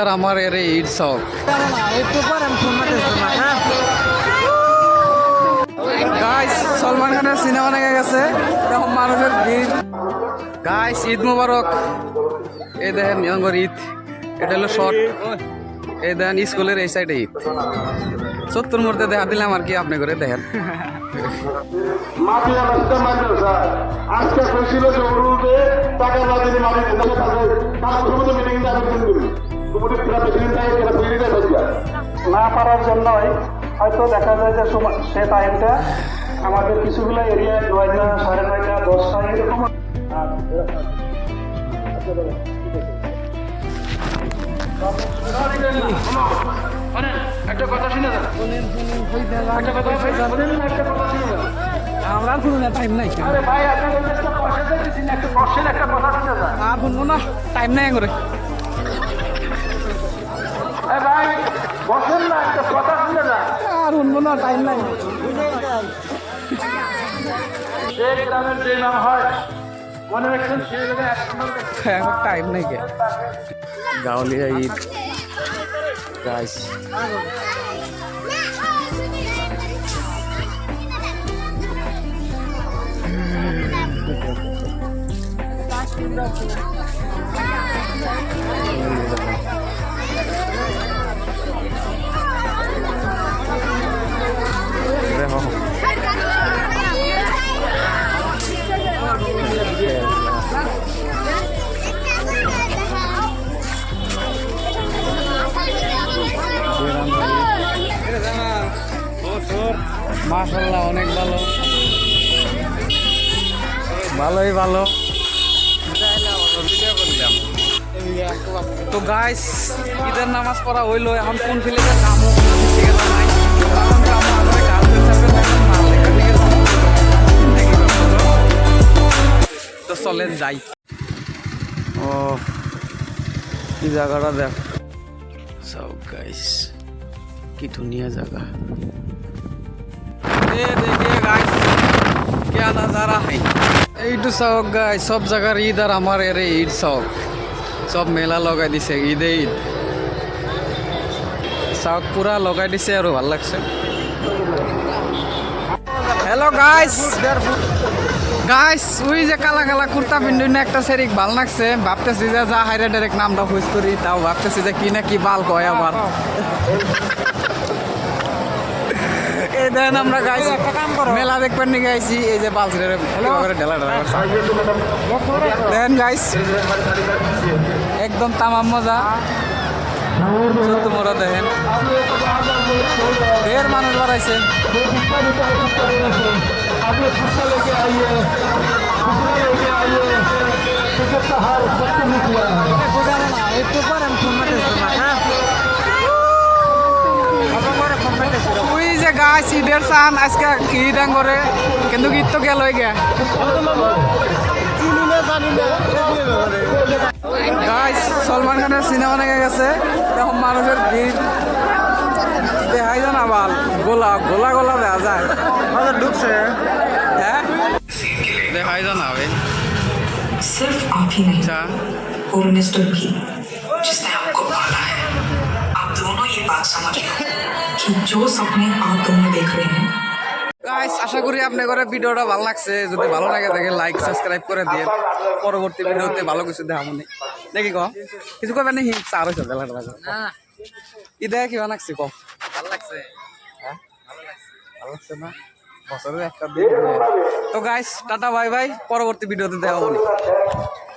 আর আমার এর ঈদ শখ। গাইস সলমান খানের সিনেমা দেখে গেছে, এখন মানুষের ভিড়। গাইস ঈদ মুবারক। এই দেখেন নিয়ঙ্গর ঈদ, এটা হলো শর্ট। এই দেখেন স্কুলের এই সাইডে ঈদ। 70 মুহূর্তে দেখা দিলাম আর কি, আপনি করে দেখেন। না পারার জন্যই হয়তো দেখা যায় যে সে টাইমটা আমাদের কিছুগুলো এরিয়ায় 9টা, 9:30, 10টা এরকম। একটা কথা শুনে যান, আমরা শুনুন না, টাইম নাই। আরে ভাই আপনি একটা কথা শুনে যান। আর শুনবো না, টাইম নাই করে। ভাই বসেন না, একটা কথা শুনে যান। আর শুনবো না, টাইম নাই। যে গ্রামের যে নাম হয় মনে রাখছেন, সে জায়গায় এখন টাইম নাই কে। গাওলিয়া ঈদ গাইস। মাশাআল্লাহ অনেক ভালো, ভালোই ভালো। তো গাইস ঈদের নামাজ পড়া হইলো, এখন কোন ফিলেতে যাবো তো চলেন যাই। ও কি জায়গাটা দেখ সব গাইস, কি ধুনিয়া জায়গা। देखिए गाइस क्या नज़ारा है। এইটু চাওক গাইস, সব জায়গার ঈদ আর আমার এর ঈদ চাওক, সব মেলা লগাই দিছে, ঈদে ঈদ চাওক পুরা লগাই দিছে আর ভাল লাগছে। হ্যালো গাইস, গাইস ওই যে কালা কালা কুর্তা পিন্ডি না একটা সেরিক ভাল লাগছে, ভাবতেছি যে যা হাইরে ডাইরেক্ট নামটা খুঁজ করি, তাও ভাবতেছি যে কি না কি বাল কয় আবার। এই দেন আমরা গাইছি মেলা দেখবেন নি গাইছি, এই যে বালছিলের ঢেলা ঢেলা দেন গাইস, একদম তামাম মজা। তোমরা দেখেন ঢের মানুষ বাড়াইছে। ওই যে গাছ ঈদের চান আজকে ঈদ করে, কিন্তু ঈদ তো গেল গিয়া গাইস। সলমান খানের সিনেমা দেখে গেছে, এখন মানুষের ভিড় দেখাই যায় না, বাল গোলা গোলা গোলা দেখা যায়, ঢুকছে। হ্যাঁ দেখাই যায় না ভাই। सिर्फ आप ही नहीं, और मिस्टर भी, जिसने हमको पाला है। आप दोनों ये बात समझ लो कि जो सपने आप दोनों देख रहे हैं। গাইস আশা করি আপনাদের ভিডিওটা ভালো লাগছে, যদি ভালো লাগে তাহলে লাইক সাবস্ক্রাইব করে দিয়ে পরবর্তী ভিডিওতে ভালো কিছু দেখাবো নাকি ক কিছু কবে নাকি চার হয়েছে বেলাটা ই দেখে কি বানাচ্ছি ক ভালো লাগছে। হ্যাঁ ভালো লাগছে না, বছরের একটা দিন। তো গাইস টাটা বাই বাই, পরবর্তী ভিডিওতে দেখাবো।